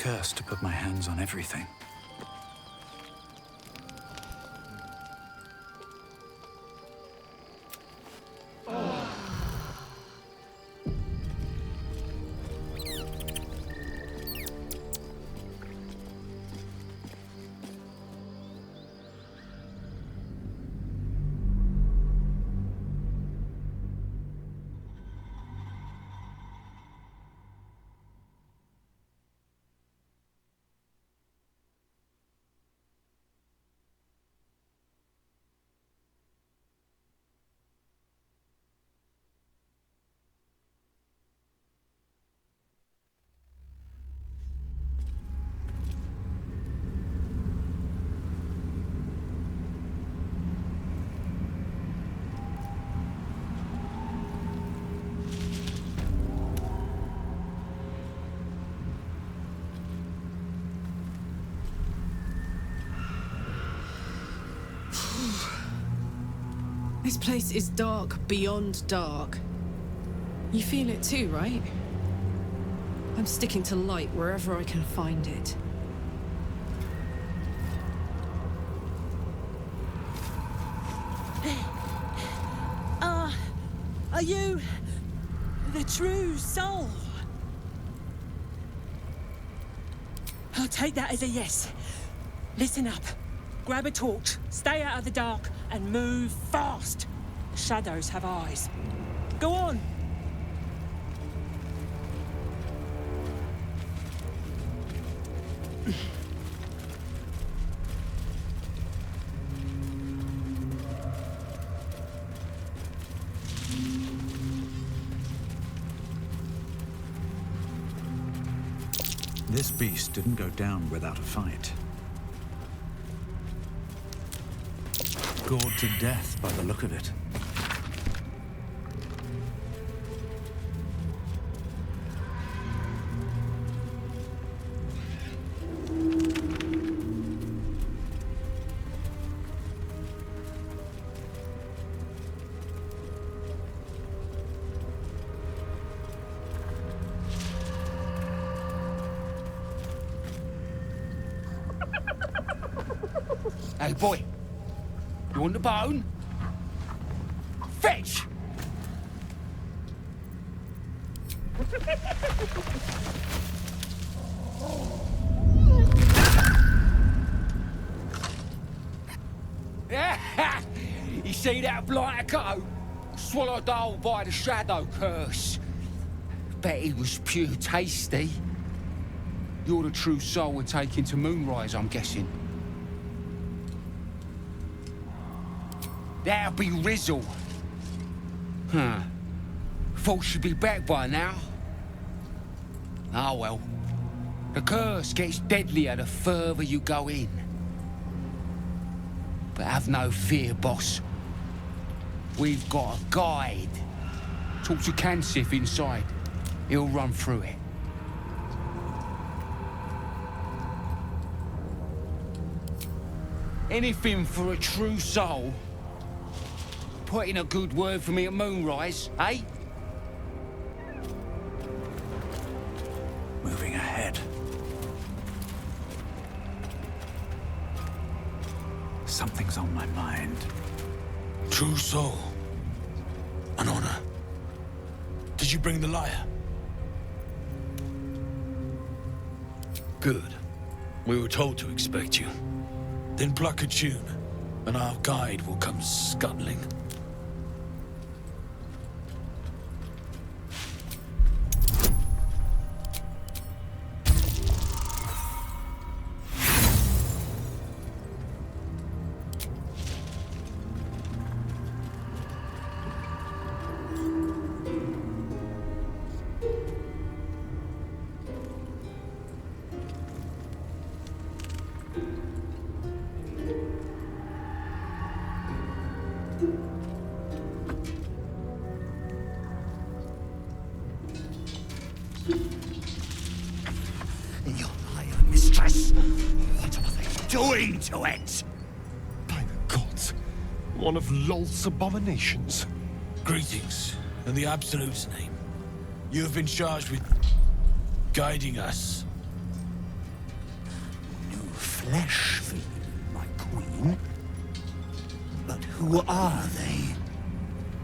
curse to put my hands on everything. This place is dark beyond dark. You feel it too, right? I'm sticking to light wherever I can find it. Are you the true soul? I'll take that as a yes. Listen up. Grab a torch, stay out of the dark, and move fast. Shadows have eyes. Go on! This beast didn't go down without a fight. Gored to death by the look of it. Hey, boy. You want the bone? Fetch! You see that blighter go? Swallowed whole by the shadow curse. Bet he was pure tasty. You're the true soul we're taking to Moonrise, I'm guessing. That'll be Rizzle. Huh. Thought she'd be back by now. Ah, well. The curse gets deadlier the further you go in. But have no fear, boss. We've got a guide. Talk to Kansif inside. He'll run through it. Anything for a true soul. Put in a good word for me at Moonrise, eh? Moving ahead. Something's on my mind. True soul. An honor. Did you bring the lyre? Good. We were told to expect you. Then pluck a tune, and our guide will come scuttling. Your lyre, mistress. What are they doing to it? By the gods, one of Lolth's abominations. Greetings, in the Absolute's name. You have been charged with guiding us. Who are they?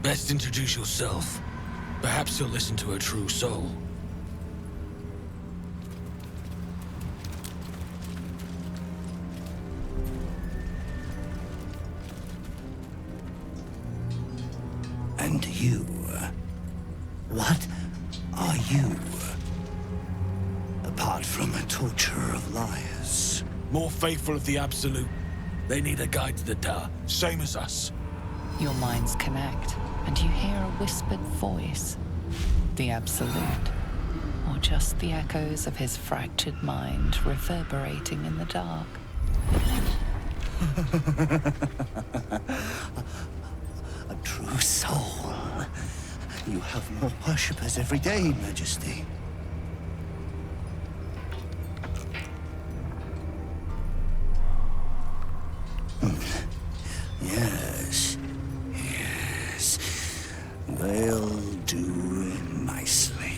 Best introduce yourself. Perhaps you'll listen to a true soul. And you? What are you? Apart from a torturer of liars. More faithful of the Absolute. They need a guide to the tower, same as us. Your minds connect, and you hear a whispered voice. The Absolute. Or just the echoes of his fractured mind reverberating in the dark. A true soul. You have more worshippers every day, Majesty. Yes. They'll do nicely.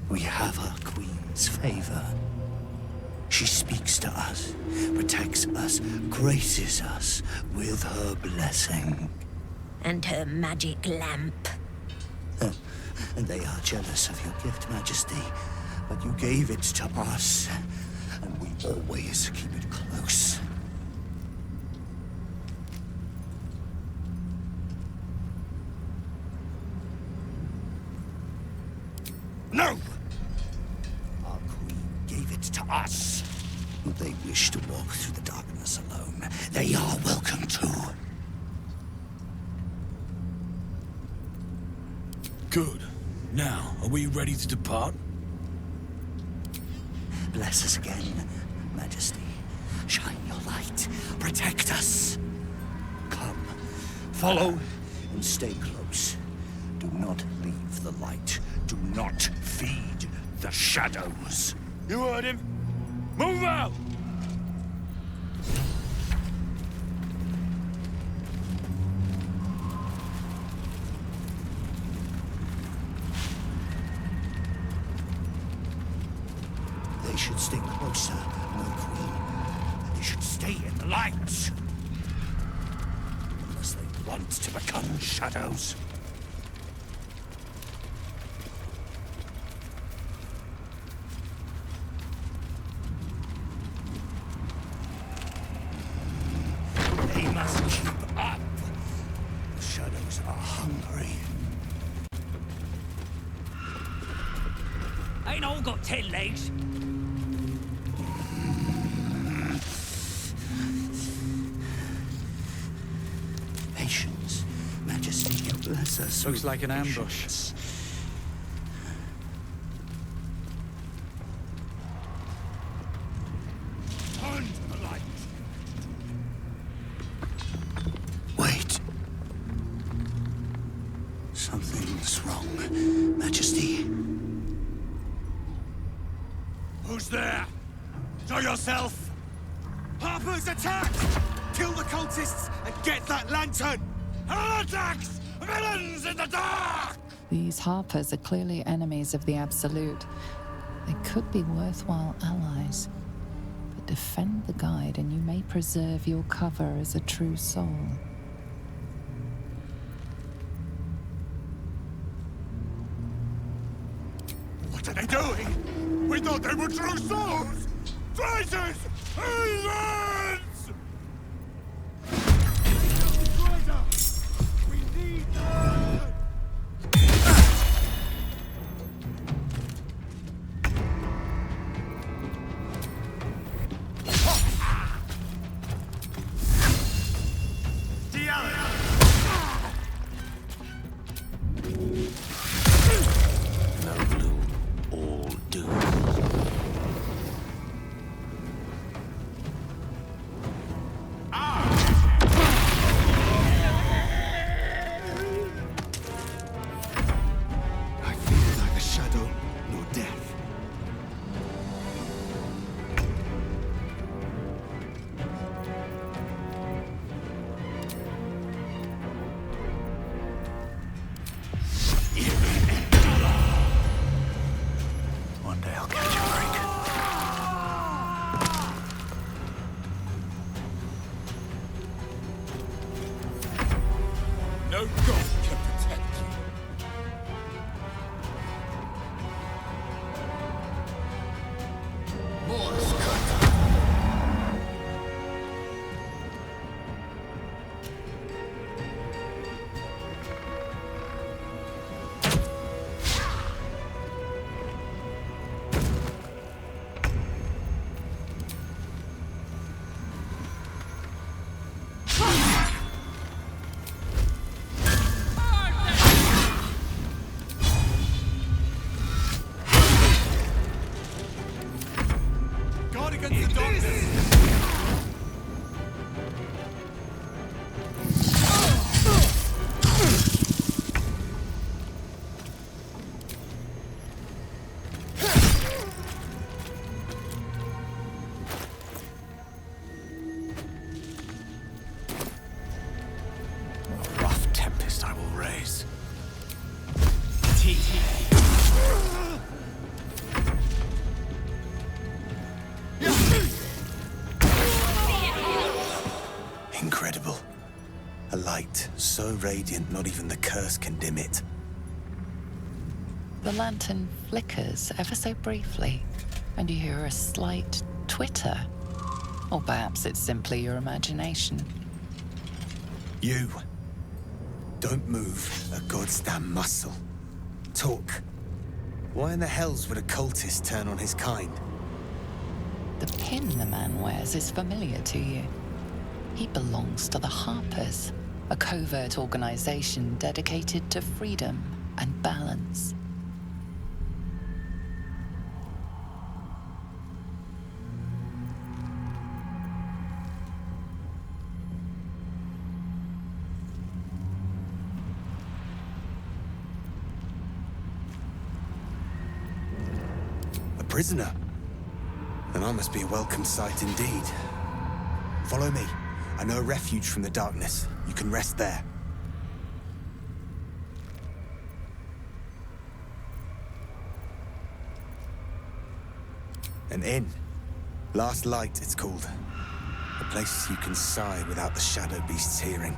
We have our queen's favor. She speaks to us, protects us, graces us with her blessing. And her magic lamp. And they are jealous of your gift, Majesty. But you gave it to us, and we always keep it close. No! Our queen gave it to us. If they wish to walk through the darkness alone, they are welcome to. Good. Now, are we ready to depart? Bless us again, Majesty. Shine your light. Protect us. Come. Follow and stay close. Do not leave the light. Do not feed the shadows. You heard him. Move out! They should stay closer, my queen. They should stay in the light. Unless they want to become shadows. They must keep up. The shadows are hungry. Ain't all got 10 legs. Patience, Majesty, bless us. Looks with like an ambush. patience. Turn to the light! Wait. Something's wrong, Majesty. Who's there? Show yourself! Harper's attacked! Kill the cultists and get that lantern! Heretics! Villains in the dark! These Harpers are clearly enemies of the Absolute. They could be worthwhile allies. But defend the guide and you may preserve your cover as a true soul. What are they doing? We thought they were true souls! Traitors! Heathens! Traitor! We need them! No god can protect you. Morse cut. Guard against the darkness! A rough tempest I will raise. Incredible. A light so radiant not even the curse can dim it. The lantern flickers ever so briefly, and you hear a slight twitter. Or perhaps it's simply your imagination. You. Don't move a goddamn muscle. Talk. Why in the hells would a cultist turn on his kind? The pin the man wears is familiar to you. He belongs to the Harpers, a covert organization dedicated to freedom and balance. A prisoner? Then I must be a welcome sight indeed. Follow me. I know a refuge from the darkness. You can rest there. An inn. Last Light, it's called. A place you can sigh without the shadow beasts hearing.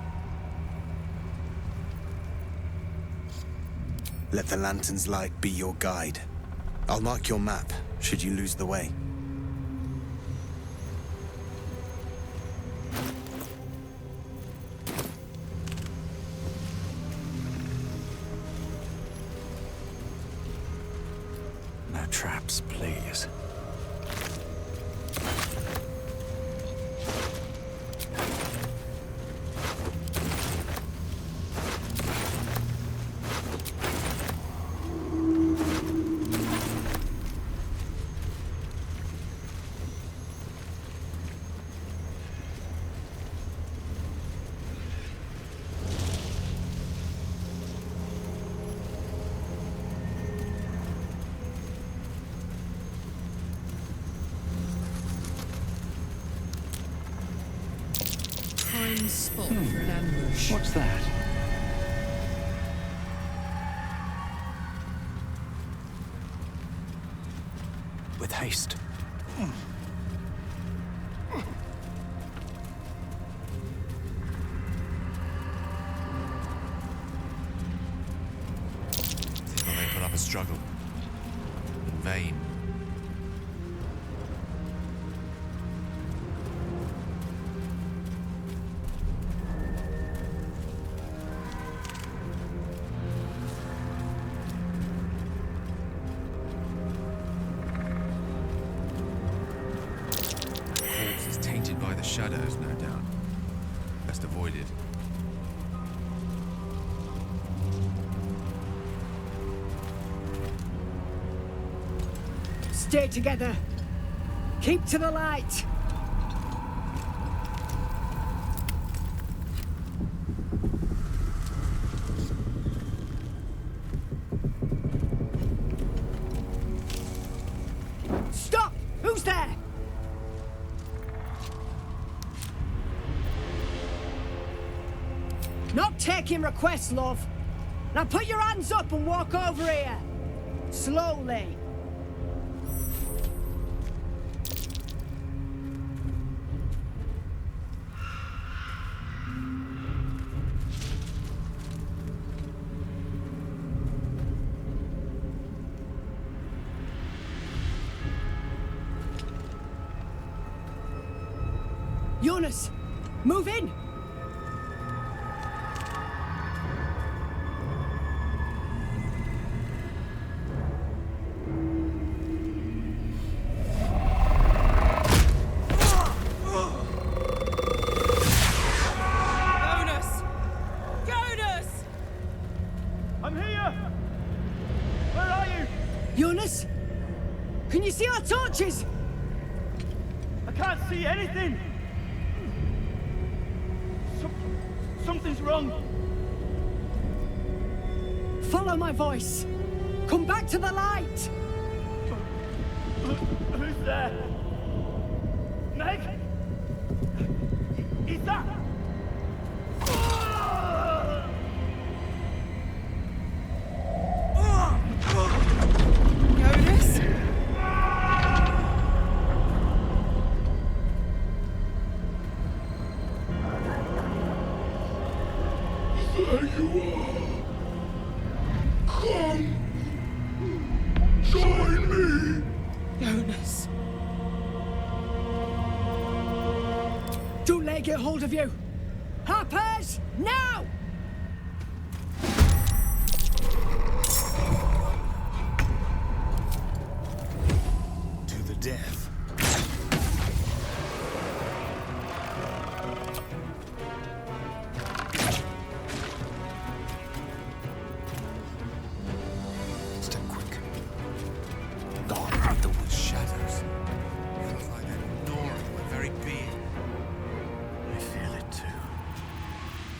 Let the lantern's light be your guide. I'll mark your map, should you lose the way. No traps, please. Prime spot for an ambush. What's that? With haste. Will they put up a struggle? In vain. Corpse is tainted by the shadows, no doubt. Best avoided. Stay together. Keep to the light. Stop! Who's there? Not taking requests, love. Now put your hands up and walk over here. Slowly. Jonas! Move in! Jonas! Jonas! I'm here! Where are you? Jonas? Can you see our torches? I can't see anything! Something's wrong. Follow my voice. Come back to the light. Who's there? Meg? Is that? Jonas? There you are. Come. Join me. Jonas. Don't let it get hold of you. Harpers, now! To the death. Step quick. Gone are the wood shadows. Feels like they're gnawing my very being. I feel it too.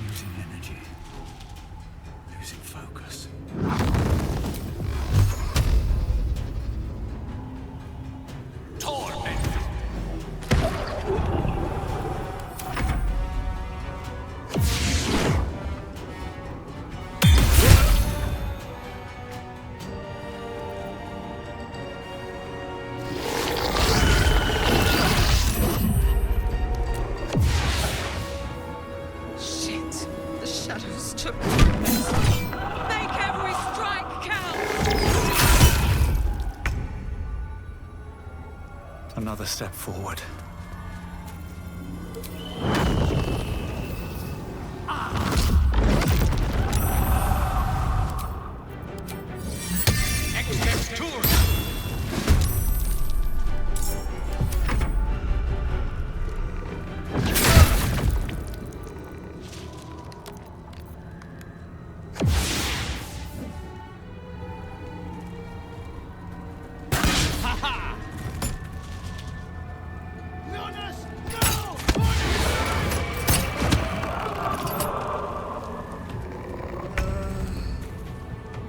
Losing energy. Losing focus. Torment! Shit. The shadows took Jonas. Make every strike count! Another step forward.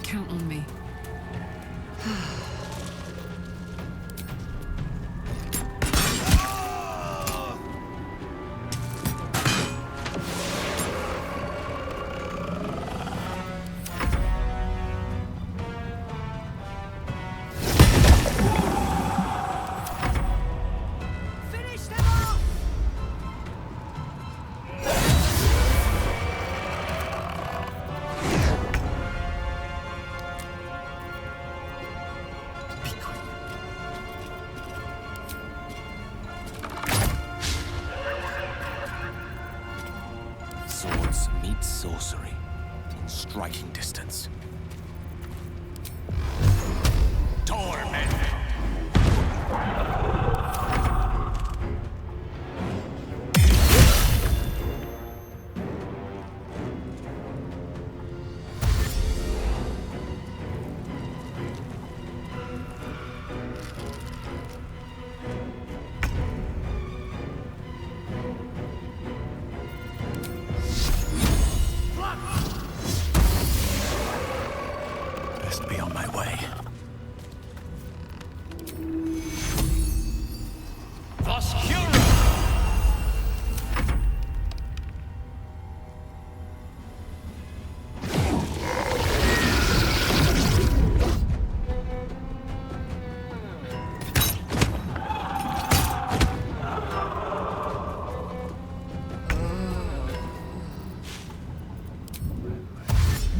Count on me. Finish them off! Be quick. Swords meet sorcery in striking distance. Torment! Best be on my way.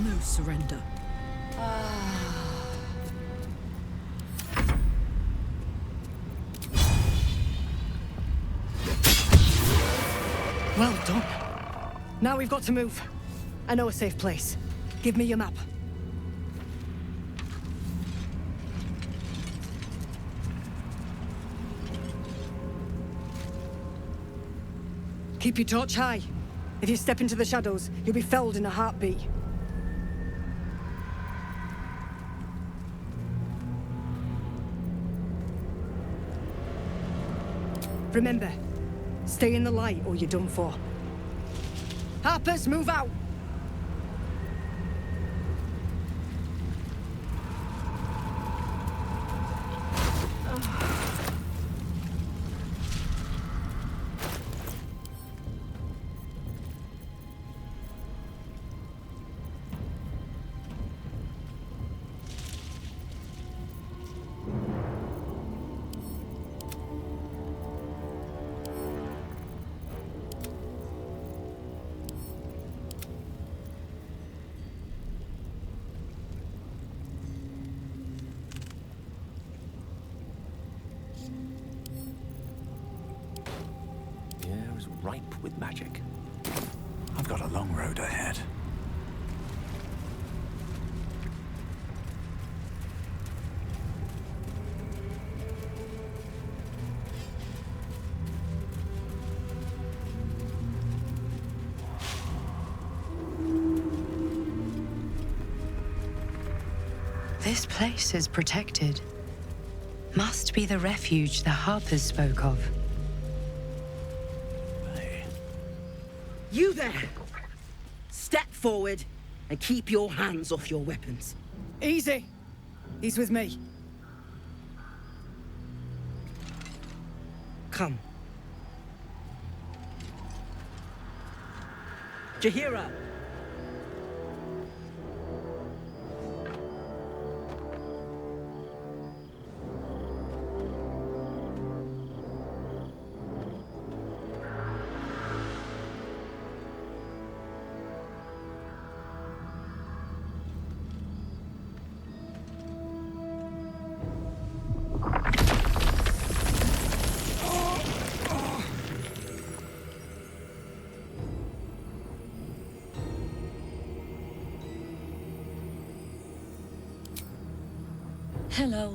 No surrender. Well done. Now we've got to move. I know a safe place. Give me your map. Keep your torch high. If you step into the shadows, you'll be felled in a heartbeat. Remember, stay in the light or you're done for. Harpers, move out! Ripe with magic. I've got a long road ahead. This place is protected. Must be the refuge the Harpers spoke of. You there! Step forward and keep your hands off your weapons. Easy. He's with me. Come. Jahira! Hello.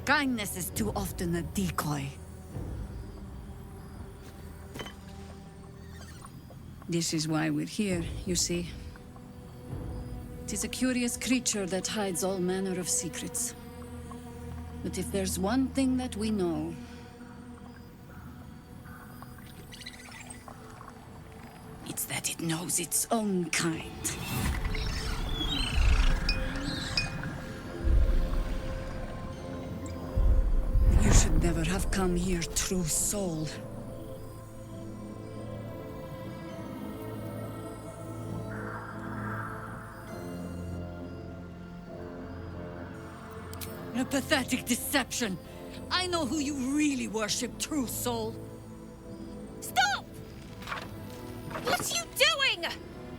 Kindness is too often a decoy. This is why we're here, you see. It is a curious creature that hides all manner of secrets. But if there's one thing that we know... it's that it knows its own kind. You should never have come here, true soul. A pathetic deception. I know who you really worship, true soul. Stop! What are you doing?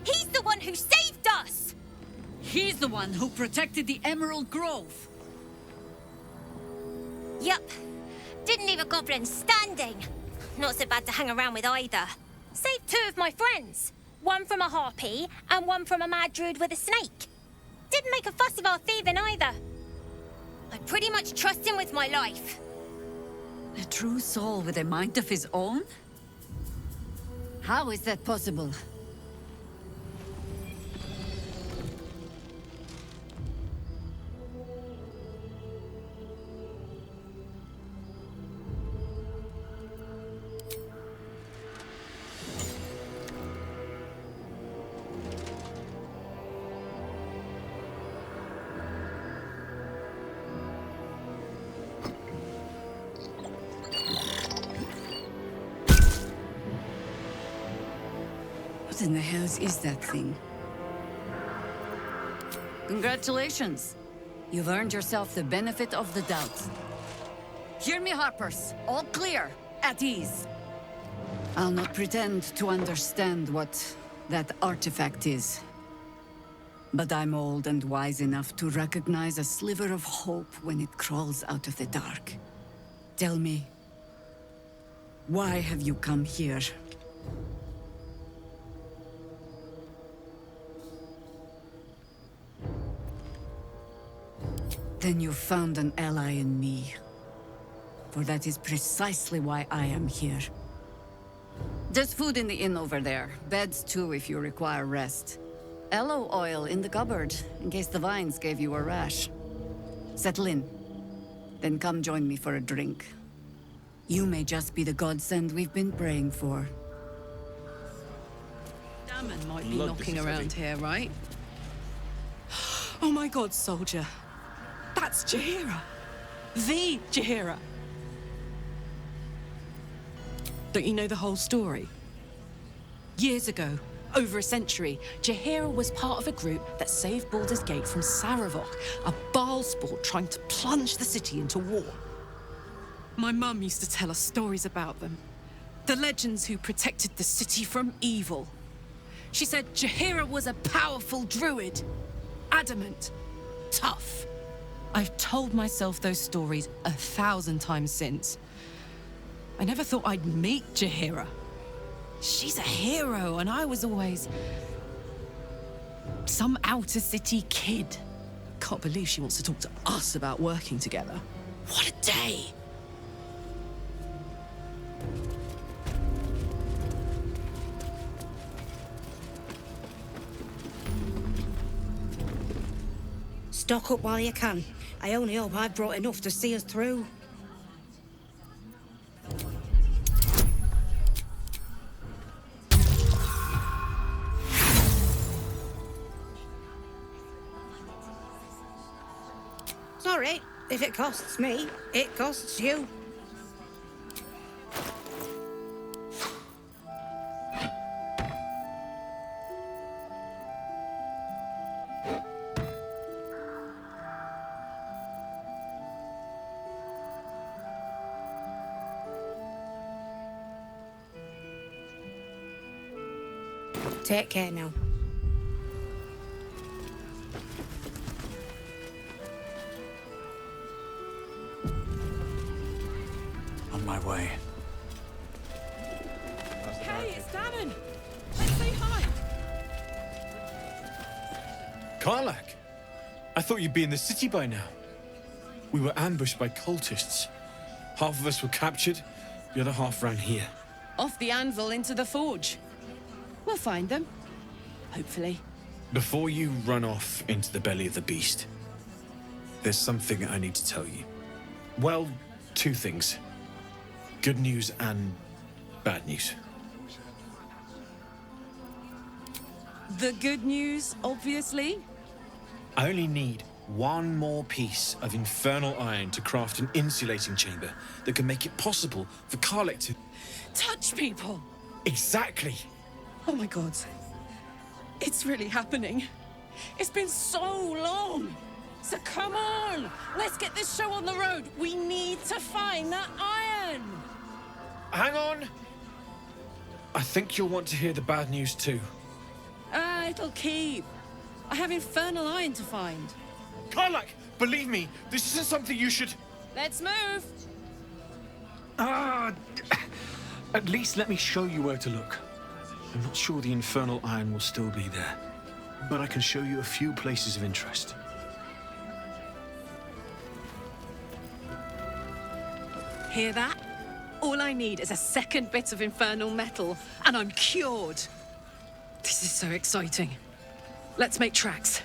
He's the one who saved us! He's the one who protected the Emerald Grove. Yup. Didn't leave a goblin standing. Not so bad to hang around with either. Saved two of my friends. One from a harpy and one from a mad druid with a snake. Didn't make a fuss of our thieving either. I pretty much trust him with my life. A true soul with a mind of his own? How is that possible? What in the hells is that thing? Congratulations. You've earned yourself the benefit of the doubt. Hear me, Harpers. All clear. At ease. I'll not pretend to understand what That artifact is. But I'm old and wise enough to recognize a sliver of hope when it crawls out of the dark. Tell me, why have you come here? Then you found an ally in me. For that is precisely why I am here. There's food in the inn over there. Beds too if you require rest. Aloe oil in the cupboard, in case the vines gave you a rash. Settle in. Then come join me for a drink. You may just be the godsend we've been praying for. Damon might be knocking around here, right? Oh my god, soldier. That's Jaheira. The Jaheira. Don't you know the whole story? Years ago, over a century, Jaheira was part of a group that saved Baldur's Gate from Saravok, a Baalsport trying to plunge the city into war. My mum used to tell us stories about them. The legends who protected the city from evil. She said Jaheira was a powerful druid. Adamant. Tough. I've told myself those stories 1,000 times since. I never thought I'd meet Jaheira. She's a hero, and I was always some outer city kid. Can't believe she wants to talk to us about working together. What a day! Stock up while you can. I only hope I've brought enough to see us through. Sorry, if it costs me, it costs you. Take care now. On my way. Hey, it's Damon! Let's say hi! Karlach! I thought you'd be in the city by now. We were ambushed by cultists. Half of us were captured, the other half ran here. Off the anvil into the forge. We'll find them. Hopefully. Before you run off into the belly of the beast, there's something I need to tell you. Well, two things. Good news and bad news. The good news, obviously. I only need one more piece of infernal iron to craft an insulating chamber that can make it possible for Karlach to... touch people! Exactly! Oh my god. It's really happening. It's been so long. So come on, let's get this show on the road. We need to find that iron. Hang on! I think you'll want to hear the bad news too. It'll keep. I have infernal iron to find. Karlach, believe me, this isn't something you should... Let's move. At least let me show you where to look. I'm not sure the infernal iron will still be there, but I can show you a few places of interest. Hear that? All I need is a second bit of infernal metal, and I'm cured. This is so exciting. Let's make tracks.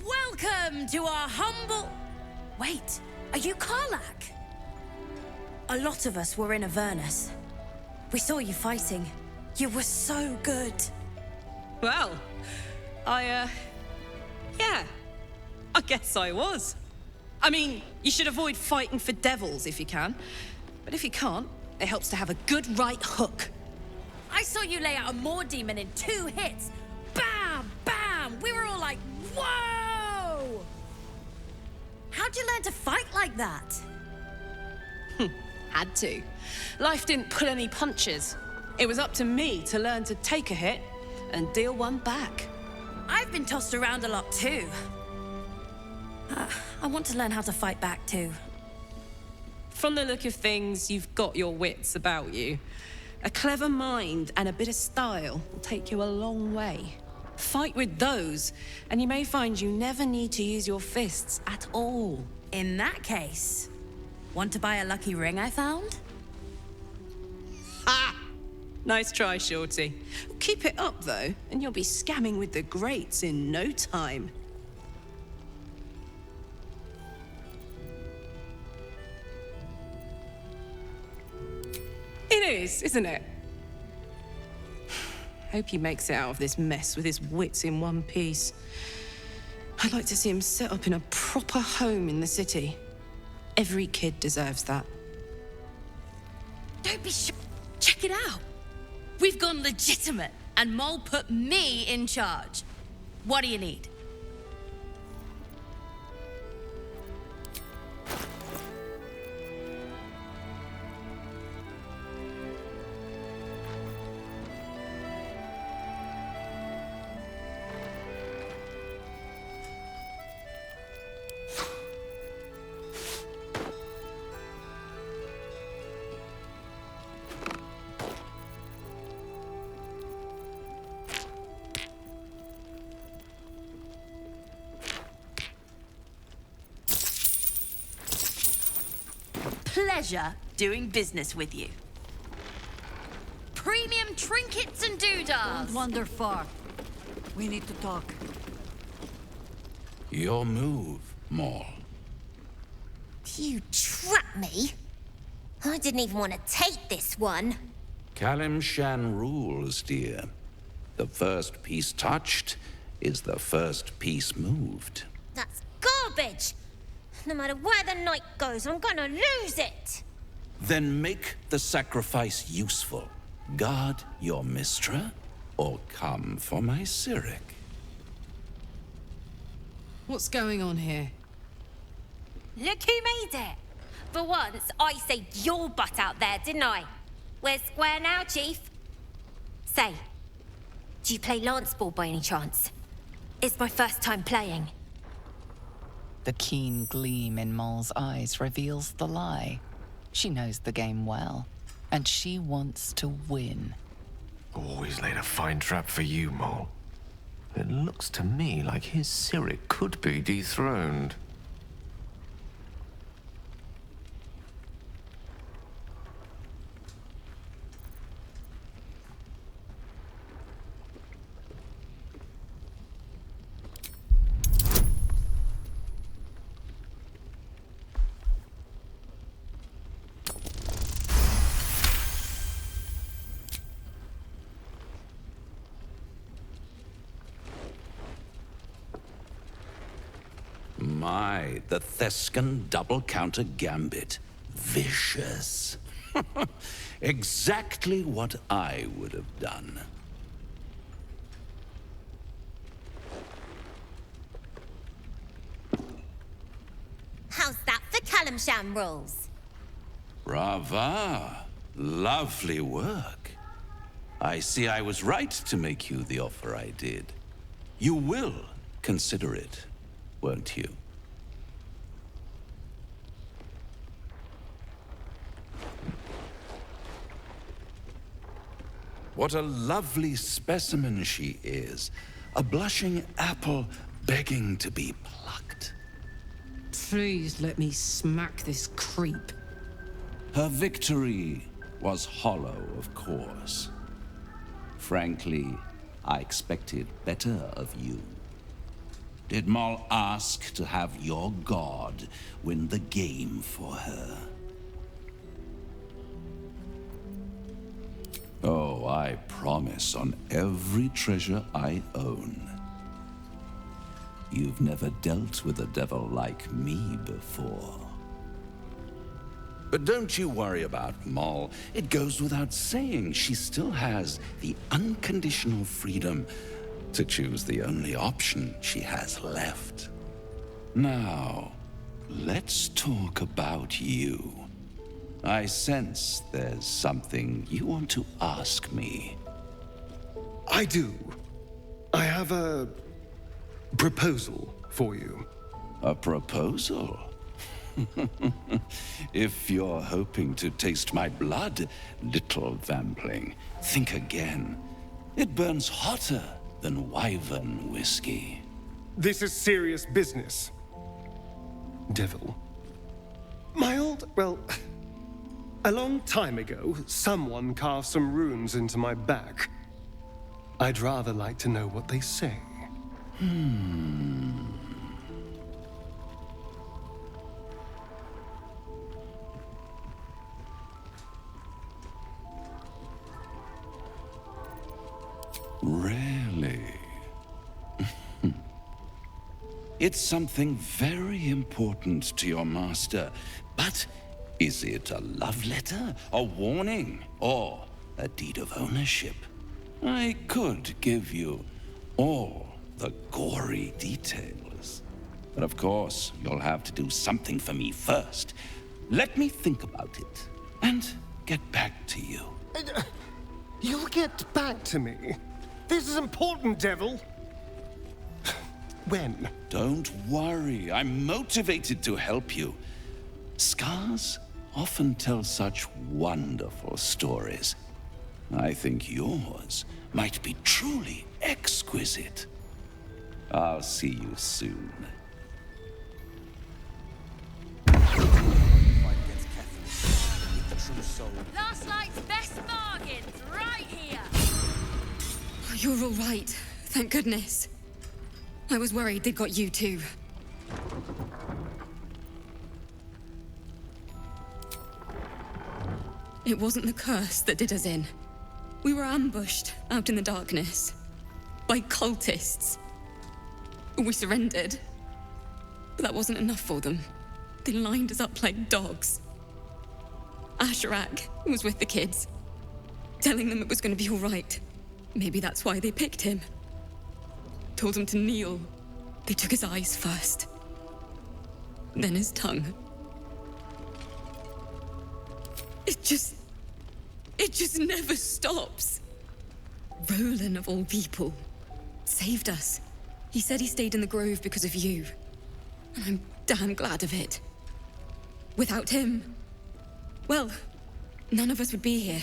Welcome to our humble... Wait, are you Karlach? A lot of us were in Avernus. We saw you fighting. You were so good. Well, yeah, I guess I was. I mean, you should avoid fighting for devils if you can. But if you can't, it helps to have a good right hook. I saw you lay out a Moor demon in 2 hits. Bam! Bam! We were all like, whoa! How'd you learn to fight like that? Had to. Life didn't pull any punches. It was up to me to learn to take a hit and deal one back. I've been tossed around a lot too. I want to learn how to fight back too. From the look of things, you've got your wits about you. A clever mind and a bit of style will take you a long way. Fight with those, and you may find you never need to use your fists at all. In that case, want to buy a lucky ring I found? Ha! Nice try, Shorty. Keep it up, though, and you'll be scamming with the greats in no time. It is, isn't it? Hope he makes it out of this mess with his wits in one piece. I'd like to see him set up in a proper home in the city. Every kid deserves that. Don't be sure. Check it out. We've gone legitimate, and Mole put me in charge. What do you need? Pleasure doing business with you. Premium trinkets and doodads. Don't wander far. We need to talk. Your move, Maul. You trapped me? I didn't even want to take this one. Kalimshan rules, dear. The first piece touched is the first piece moved. That's garbage! No matter where the night goes, I'm gonna lose it! Then make the sacrifice useful. Guard your Mistra, or come for my Cleric. What's going on here? Look who made it! For once, I saved your butt out there, didn't I? We're square now, Chief. Say, do you play lance ball by any chance? It's my first time playing. The keen gleam in Moll's eyes reveals the lie. She knows the game well, and she wants to win. Always laid a fine trap for you, Mole. It looks to me like his Cleric could be dethroned. My, the Thescan double counter gambit. Vicious. Exactly what I would have done. How's that for Kalimshan rules? Brava. Lovely work. I see I was right to make you the offer I did. You will consider it, won't you? What a lovely specimen she is. A blushing apple begging to be plucked. Please let me smack this creep. Her victory was hollow, of course. Frankly, I expected better of you. Did Maul ask to have your god win the game for her? Oh, I promise on every treasure I own. You've never dealt with a devil like me before. But don't you worry about Moll. It goes without saying she still has the unconditional freedom to choose the only option she has left. Now, let's talk about you. I sense there's something you want to ask me. I do. I have a proposal for you. A proposal? If you're hoping to taste my blood, little vampling, think again. It burns hotter than wyvern whiskey. This is serious business, Devil. Well, a long time ago, someone carved some runes into my back. I'd rather like to know what they say. Really? It's something very important to your master, but is it a love letter, a warning, or a deed of ownership? I could give you all the gory details, but of course, you'll have to do something for me first. Let me think about it, and get back to you. You'll get back to me? This is important, Devil. When? Don't worry, I'm motivated to help you. Scars often tell such wonderful stories. I think yours might be truly exquisite. I'll see you soon. Last night's best bargains, right here! You're all right. Thank goodness. I was worried they'd got you too. It wasn't the curse that did us in. We were ambushed out in the darkness by cultists. We surrendered, but that wasn't enough for them. They lined us up like dogs. Asherak was with the kids, telling them it was going to be all right. Maybe that's why they picked him. Told him to kneel. They took his eyes first, then his tongue. It just never stops. Roland, of all people, saved us. He said he stayed in the grove because of you. And I'm damn glad of it. Without him, well, none of us would be here.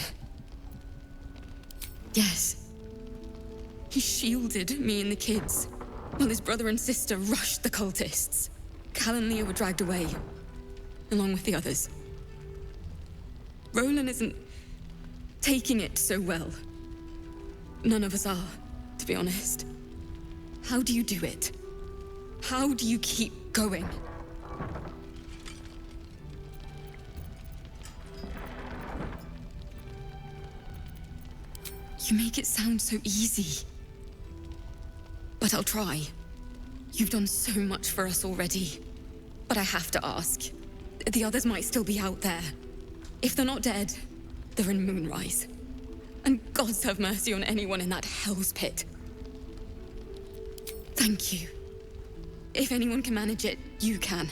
Yes. He shielded me and the kids, while his brother and sister rushed the cultists. Cal and Leah were dragged away, along with the others. Roland isn't taking it so well. None of us are, to be honest. How do you do it? How do you keep going? You make it sound so easy. But I'll try. You've done so much for us already. But I have to ask. The others might still be out there. If they're not dead, they're in Moonrise. And gods have mercy on anyone in that hell's pit. Thank you. If anyone can manage it, you can.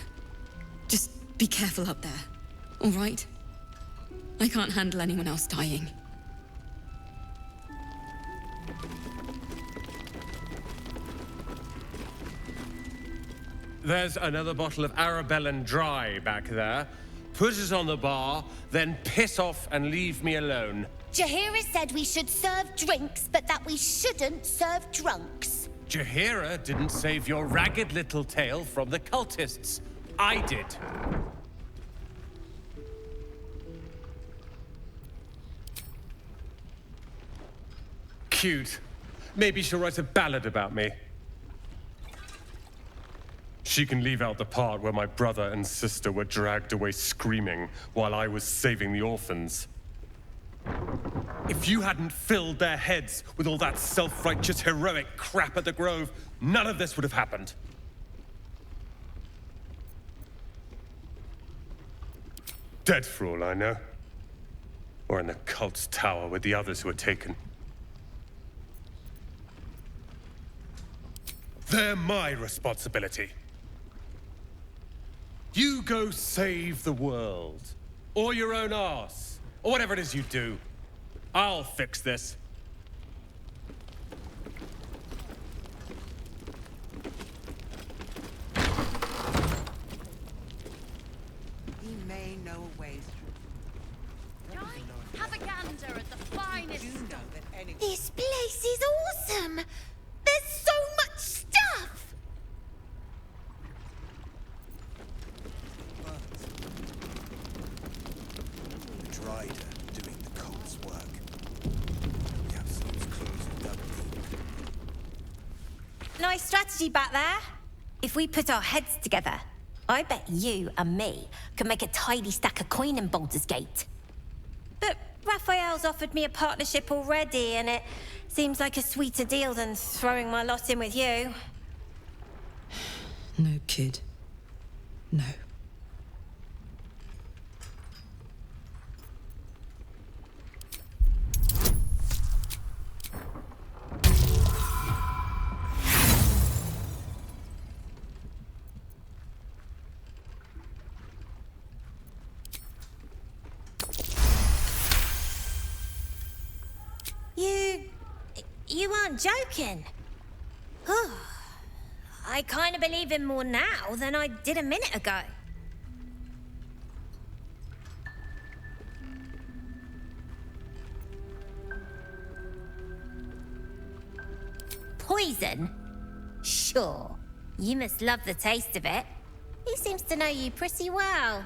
Just be careful up there, all right? I can't handle anyone else dying. There's another bottle of Arabellan Dry back there. Put it on the bar, then piss off and leave me alone. Jaheira said we should serve drinks, but that we shouldn't serve drunks. Jaheira didn't save your ragged little tail from the cultists. I did. Cute. Maybe she'll write a ballad about me. She can leave out the part where my brother and sister were dragged away screaming while I was saving the orphans. If you hadn't filled their heads with all that self-righteous heroic crap at the Grove, none of this would have happened. Dead for all I know. Or in the cult's tower with the others who were taken. They're my responsibility. You go save the world. Or your own arse. Or whatever it is you do. I'll fix this. He may know a way through. Have a gander at the finest. This place is awesome! There's so much stuff! The Drider doing the cult's work. The Absolute's clues are dug deep. Nice strategy back there. If we put our heads together, I bet you and me could make a tidy stack of coin in Baldur's Gate. But Raphael's offered me a partnership already, and it seems like a sweeter deal than throwing my lot in with you. No, kid. No. You aren't joking. I kind of believe him more now than I did a minute ago. Poison? Sure. You must love the taste of it. He seems to know you pretty well.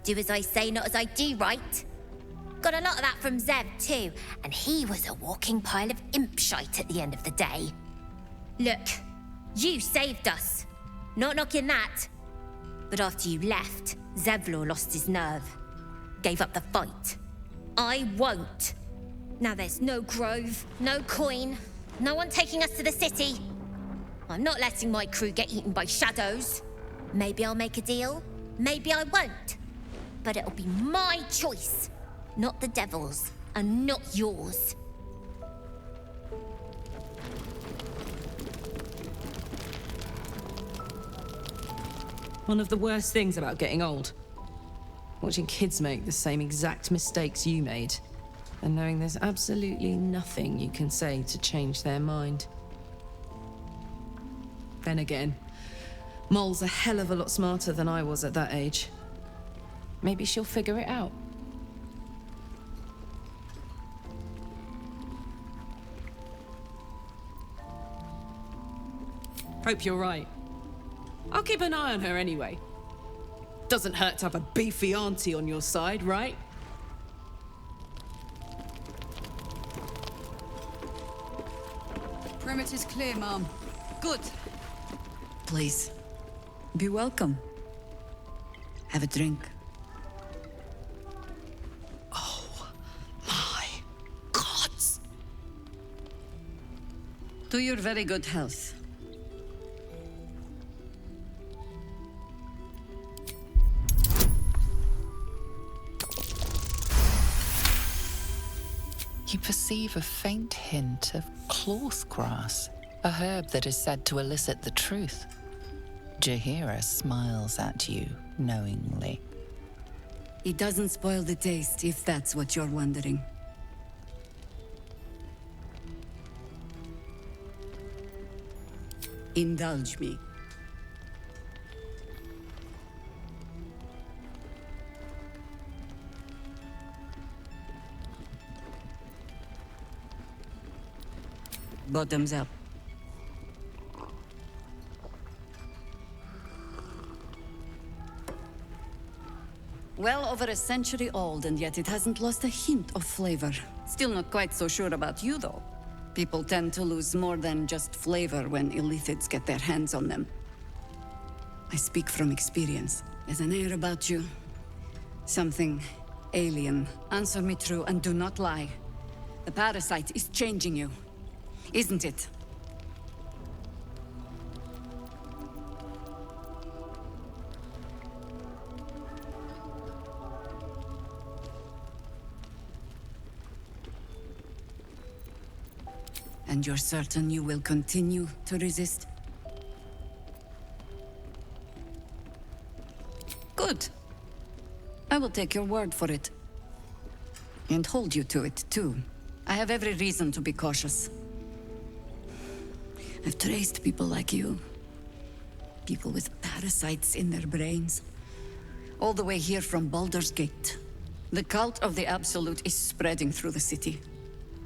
Do as I say, not as I do, right? Got a lot of that from Zev, too, and he was a walking pile of imp shite at the end of the day. Look, you saved us. Not knocking that. But after you left, Zevlor lost his nerve. Gave up the fight. I won't. Now there's no grove, no coin, no one taking us to the city. I'm not letting my crew get eaten by shadows. Maybe I'll make a deal, maybe I won't. But it'll be my choice, not the devil's, and not yours. One of the worst things about getting old. Watching kids make the same exact mistakes you made, and knowing there's absolutely nothing you can say to change their mind. Then again, Mole's a hell of a lot smarter than I was at that age. Maybe she'll figure it out. Hope you're right. I'll keep an eye on her anyway. Doesn't hurt to have a beefy auntie on your side, right? Perimeter's clear, Mom. Good. Please, be welcome. Have a drink. Oh, my gods. To your very good health. You perceive a faint hint of cloth grass, a herb that is said to elicit the truth. Jaheira smiles at you knowingly. It doesn't spoil the taste, if that's what you're wondering. Indulge me. Bottoms up. Well over a century old, and yet it hasn't lost a hint of flavor. Still not quite so sure about you, though. People tend to lose more than just flavor when illithids get their hands on them. I speak from experience. There's an air about you. Something alien. Answer me true and do not lie. The parasite is changing you, isn't it? And you're certain you will continue to resist? Good. I will take your word for it. And hold you to it, too. I have every reason to be cautious. I've traced people like you. People with parasites in their brains. All the way here from Baldur's Gate. The cult of the Absolute is spreading through the city.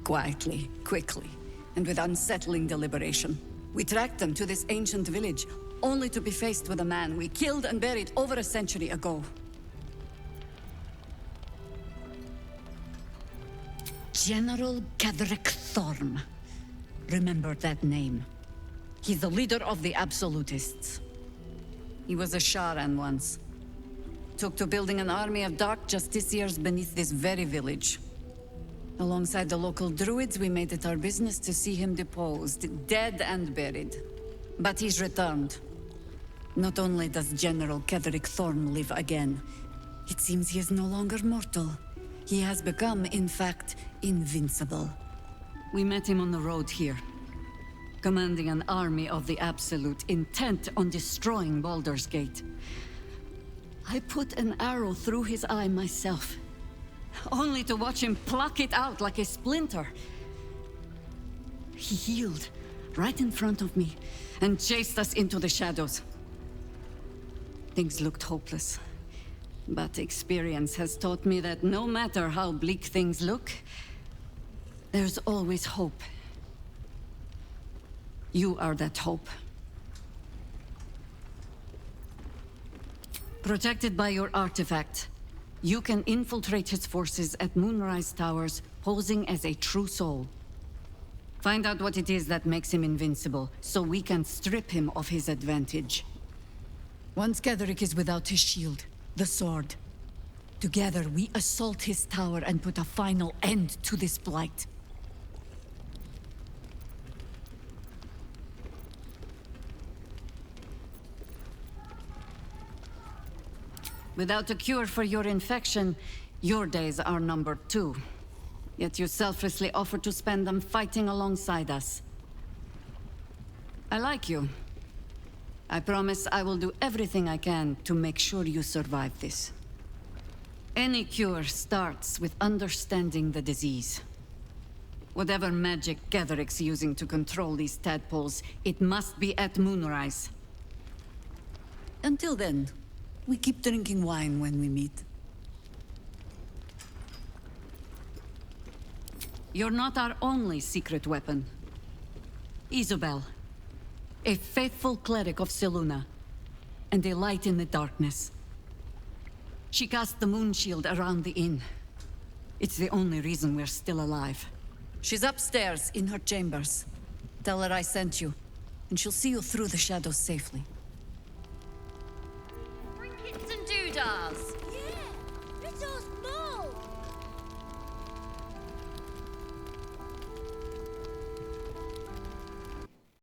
Quietly, quickly, and with unsettling deliberation. We tracked them to this ancient village, only to be faced with a man we killed and buried over a century ago. General Cleric Thorm. Remember that name. He's the leader of the Absolutists. He was a Sharan once. Took to building an army of dark justiciars beneath this very village. Alongside the local druids, we made it our business to see him deposed, dead and buried. But he's returned. Not only does General Cleric Thorm live again, it seems he is no longer mortal. He has become, in fact, invincible. We met him on the road here, commanding an army of the Absolute, intent on destroying Baldur's Gate. I put an arrow through his eye myself, only to watch him pluck it out like a splinter. He healed right in front of me and chased us into the shadows. Things looked hopeless, but experience has taught me that no matter how bleak things look, there's always hope. You are that hope. Protected by your artifact, you can infiltrate his forces at Moonrise Towers, posing as a true soul. Find out what it is that makes him invincible, so we can strip him of his advantage. Once Cleric is without his shield, the sword, together we assault his tower and put a final end to this blight. Without a cure for your infection, your days are numbered too. Yet you selflessly offer to spend them fighting alongside us. I like you. I promise I will do everything I can to make sure you survive this. Any cure starts with understanding the disease. Whatever magic Cleric's using to control these tadpoles, it must be at Moonrise. Until then, we keep drinking wine when we meet. You're not our only secret weapon. Isobel, a faithful cleric of Selûne, and a light in the darkness. She cast the moon shield around the inn. It's the only reason we're still alive. She's upstairs in her chambers. Tell her I sent you, and she'll see you through the shadows safely. Trinkets and doodahs.